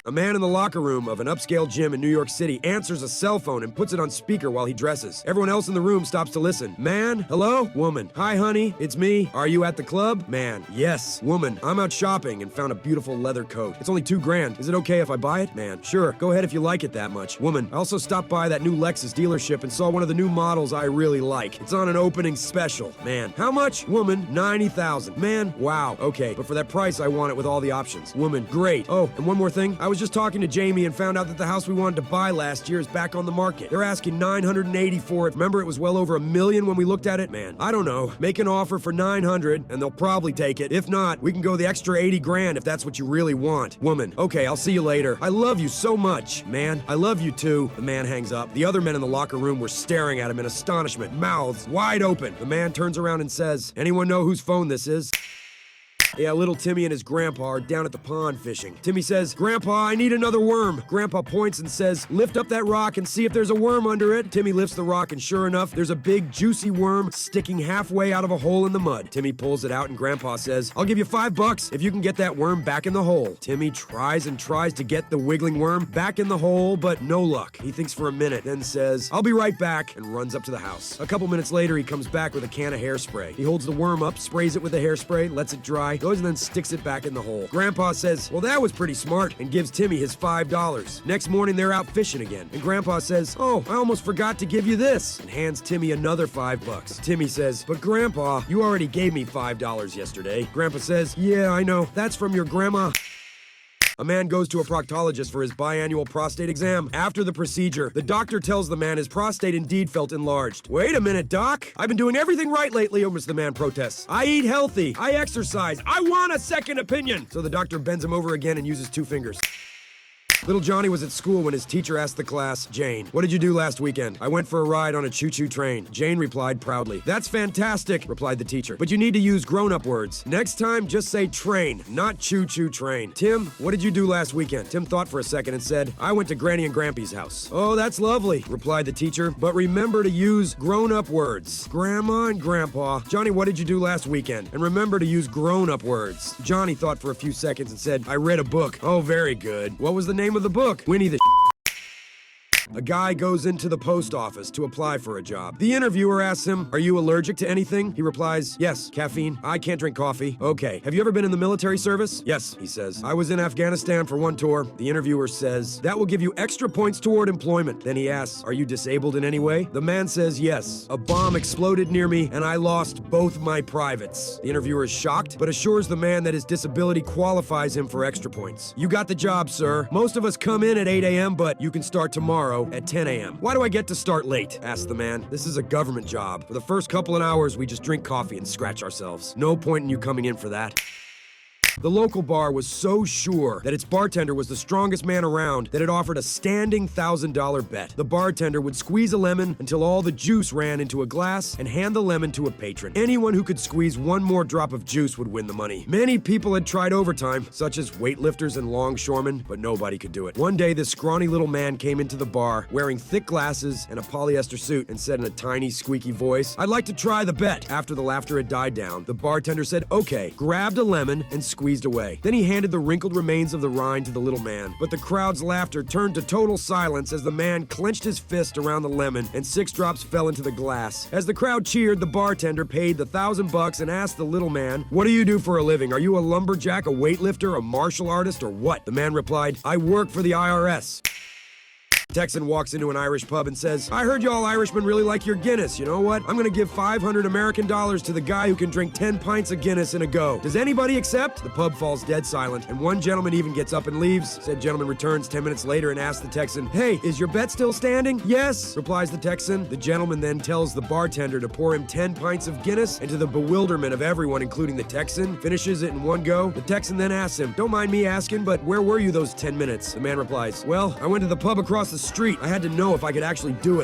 A man in the locker room of an upscale gym in New York City answers a cell phone and puts it on speaker while he dresses. Everyone else in the room stops to listen. Man, hello? Woman, hi honey, it's me. Are you at the club? Man, yes. Woman, I'm out shopping and found a beautiful leather coat. It's only $2,000. Is it okay if I buy it? Man, sure, go ahead if you like it that much. Woman, I also stopped by that new Lexus dealership and saw one of the new models I really like. It's on an opening special. Man, how much? Woman, $90,000. Man, wow, okay, but for that price I want it with all the options. Woman, great. Oh, and one more thing. I was just talking to Jamie and found out that the house we wanted to buy last year is back on the market. They're asking $980 for it. Remember it was well over $1 million when we looked at it? Man, I don't know. Make an offer for $900 and they'll probably take it. If not, we can go the extra $80,000 if that's what you really want. Woman, okay, I'll see you later. I love you so much. Man, I love you too. The man hangs up. The other men in the locker room were staring at him in astonishment, mouths wide open. The man turns around and says, anyone know whose phone this is? Yeah, little Timmy and his grandpa are down at the pond fishing. Timmy says, Grandpa, I need another worm. Grandpa points and says, lift up that rock and see if there's a worm under it. Timmy lifts the rock and sure enough, there's a big juicy worm sticking halfway out of a hole in the mud. Timmy pulls it out and Grandpa says, I'll give you $5 if you can get that worm back in the hole. Timmy tries and tries to get the wiggling worm back in the hole, but no luck. He thinks for a minute, then says, I'll be right back, and runs up to the house. A couple minutes later, he comes back with a can of hairspray. He holds the worm up, sprays it with the hairspray, lets it dry, goes and then sticks it back in the hole. Grandpa says, well, that was pretty smart, and gives Timmy his $5. Next morning, they're out fishing again, and Grandpa says, oh, I almost forgot to give you this, and hands Timmy another $5. Timmy says, but Grandpa, you already gave me $5 yesterday. Grandpa says, yeah, I know, that's from your grandma. A man goes to a proctologist for his biannual prostate exam. After the procedure, the doctor tells the man his prostate indeed felt enlarged. Wait a minute, doc. I've been doing everything right lately, almost the man protests. I eat healthy. I exercise. I want a second opinion. So the doctor bends him over again and uses 2 fingers. Little Johnny was at school when his teacher asked the class, Jane, what did you do last weekend? I went for a ride on a choo-choo train. Jane replied proudly. That's fantastic, replied the teacher. But you need to use grown-up words. Next time, just say train, not choo-choo train. Tim, what did you do last weekend? Tim thought for a second and said, I went to Granny and Grampy's house. Oh, that's lovely, replied the teacher. But remember to use grown-up words. Grandma and Grandpa. Johnny, what did you do last weekend? And remember to use grown-up words. Johnny thought for a few seconds and said, I read a book. Oh, very good. What was the name of the book? Winnie the A guy goes into the post office to apply for a job. The interviewer asks him, are you allergic to anything? He replies, yes, caffeine. I can't drink coffee. Okay. Have you ever been in the military service? Yes, he says. I was in Afghanistan for one tour. The interviewer says, that will give you extra points toward employment. Then he asks, are you disabled in any way? The man says, yes. A bomb exploded near me and I lost both my privates. The interviewer is shocked, but assures the man that his disability qualifies him for extra points. You got the job, sir. Most of us come in at 8 a.m., but you can start tomorrow at 10 a.m. Why do I get to start late? Asked the man. This is a government job. For the first couple of hours, we just drink coffee and scratch ourselves. No point in you coming in for that. The local bar was so sure that its bartender was the strongest man around that it offered a standing $1,000 bet. The bartender would squeeze a lemon until all the juice ran into a glass and hand the lemon to a patron. Anyone who could squeeze one more drop of juice would win the money. Many people had tried overtime, such as weightlifters and longshoremen, but nobody could do it. One day, this scrawny little man came into the bar wearing thick glasses and a polyester suit and said in a tiny, squeaky voice, I'd like to try the bet. After the laughter had died down, the bartender said, okay, grabbed a lemon and squeezed away. Then he handed the wrinkled remains of the rind to the little man. But the crowd's laughter turned to total silence as the man clenched his fist around the lemon and 6 drops fell into the glass. As the crowd cheered, the bartender paid the $1,000 and asked the little man, what do you do for a living? Are you a lumberjack, a weightlifter, a martial artist, or what? The man replied, I work for the IRS. Texan walks into an Irish pub and says, I heard y'all Irishmen really like your Guinness. You know what? I'm gonna give $500 American to the guy who can drink 10 pints of Guinness in a go. Does anybody accept? The pub falls dead silent, and one gentleman even gets up and leaves. Said gentleman returns 10 minutes later and asks the Texan, hey, is your bet still standing? Yes, replies the Texan. The gentleman then tells the bartender to pour him 10 pints of Guinness, and to the bewilderment of everyone, including the Texan, finishes it in one go. The Texan then asks him, don't mind me asking, but where were you those 10 minutes? The man replies, well, I went to the pub across the street. I had to know if I could actually do it.